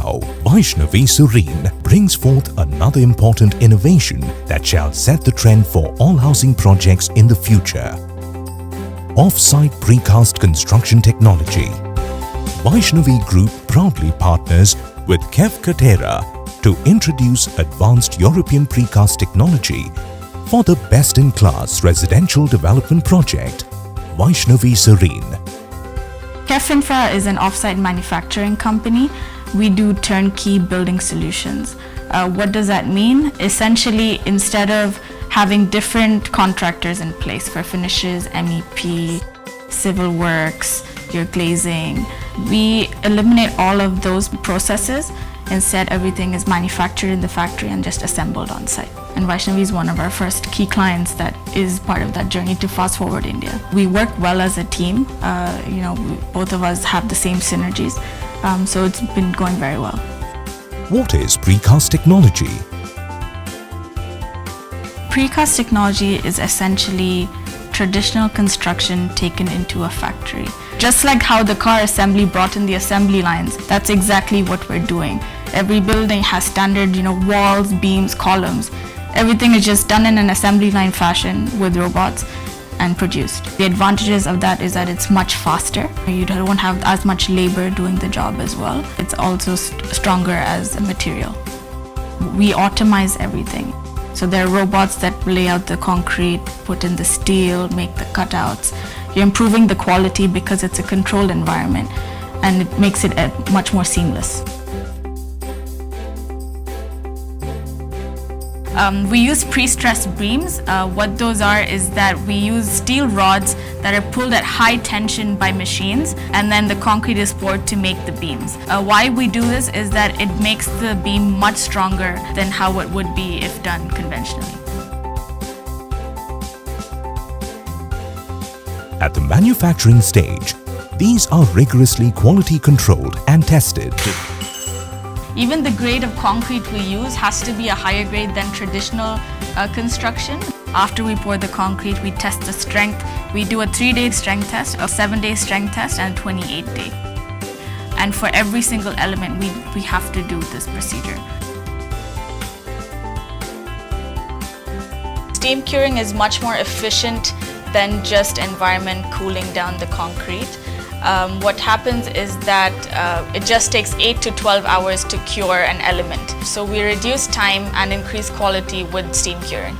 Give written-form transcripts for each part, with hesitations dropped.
Now, Vaishnavi Serene brings forth another important innovation that shall set the trend for all housing projects in the future. Off-site precast construction technology. Vaishnavi Group proudly partners with Kef Katerra to introduce advanced European precast technology for the best-in-class residential development project, Vaishnavi Serene. Kef Infra is an off-site manufacturing company. We do turnkey building solutions. What does that mean? Essentially, instead of having different contractors in place for finishes, MEP, civil works, your glazing, we eliminate all of those processes. Instead, everything is manufactured in the factory and just assembled on site. And Vaishnavi is one of our first key clients that is part of that journey to fast forward India. We work well as a team. Both of us have the same synergies. So it's been going very well. What is precast technology? Precast technology is essentially traditional construction taken into a factory. Just like how the car assembly brought in the assembly lines, that's exactly what we're doing. Every building has standard, walls, beams, columns. Everything is just done in an assembly line fashion with robots and produced. The advantages of that is that it's much faster. You don't have as much labor doing the job as well. It's also stronger as a material. We automate everything. So there are robots that lay out the concrete, put in the steel, make the cutouts. You're improving the quality because it's a controlled environment, and it makes it much more seamless. We use pre-stressed beams. What those are is that we use steel rods that are pulled at high tension by machines, and then the concrete is poured to make the beams. Why we do this is that it makes the beam much stronger than how it would be if done conventionally. At the manufacturing stage, these are rigorously quality controlled and tested. Even the grade of concrete we use has to be a higher grade than traditional construction. After we pour the concrete, we test the strength. We do a 3-day strength test, a 7-day strength test, and a 28-day. And for every single element, we have to do this procedure. Steam curing is much more efficient than just environment cooling down the concrete. What happens is that it just takes 8 to 12 hours to cure an element. So we reduce time and increase quality with steam curing.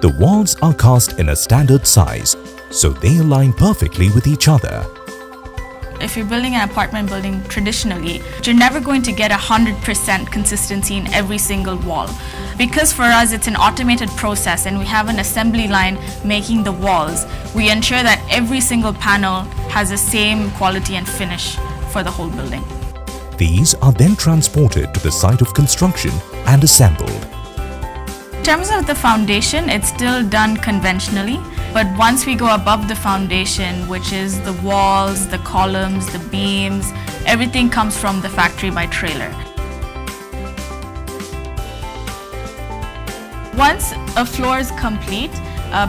The walls are cast in a standard size, so they align perfectly with each other. If you're building an apartment building traditionally, you're never going to get 100% consistency in every single wall. Because for us it's an automated process and we have an assembly line making the walls, we ensure that every single panel has the same quality and finish for the whole building. These are then transported to the site of construction and assembled. In terms of the foundation, it's still done conventionally. But once we go above the foundation, which is the walls, the columns, the beams, everything comes from the factory by trailer. Once a floor is complete,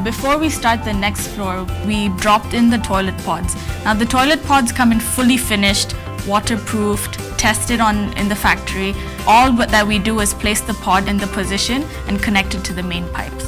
before we start the next floor, we dropped in the toilet pods. Now the toilet pods come in fully finished, waterproofed, tested in the factory. All that we do is place the pod in the position and connect it to the main pipes.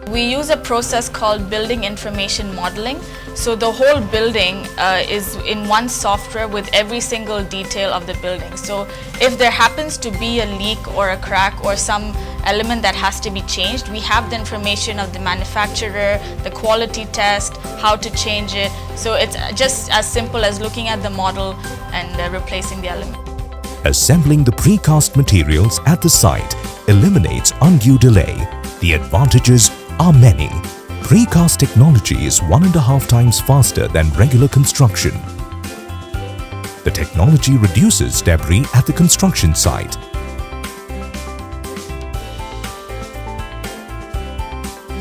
We use a process called building information modeling. So the whole building is in one software with every single detail of the building. So if there happens to be a leak or a crack or some element that has to be changed, we have the information of the manufacturer, the quality test, how to change it. So it's just as simple as looking at the model and replacing the element. Assembling the precast materials at the site eliminates undue delay. The advantages are many. Precast technology is 1.5 times faster than regular construction. The technology reduces debris at the construction site.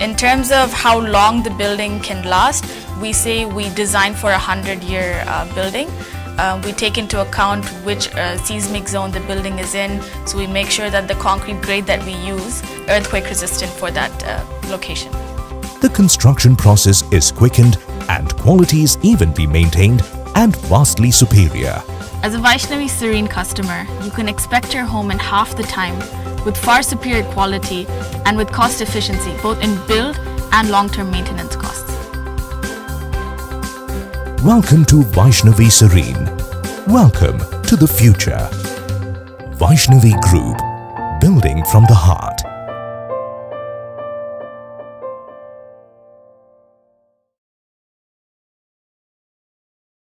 In terms of how long the building can last, we say we design for a 100-year building. We take into account which seismic zone the building is in, so we make sure that the concrete grade that we use is earthquake resistant for that location. the construction process is quickened and quality is even be maintained and vastly superior. As a Vaishnavi Serene customer, you can expect your home in half the time with far superior quality and with cost efficiency both in build and long-term maintenance costs. Welcome to Vaishnavi Serene. Welcome to the future. Vaishnavi Group, building from the heart.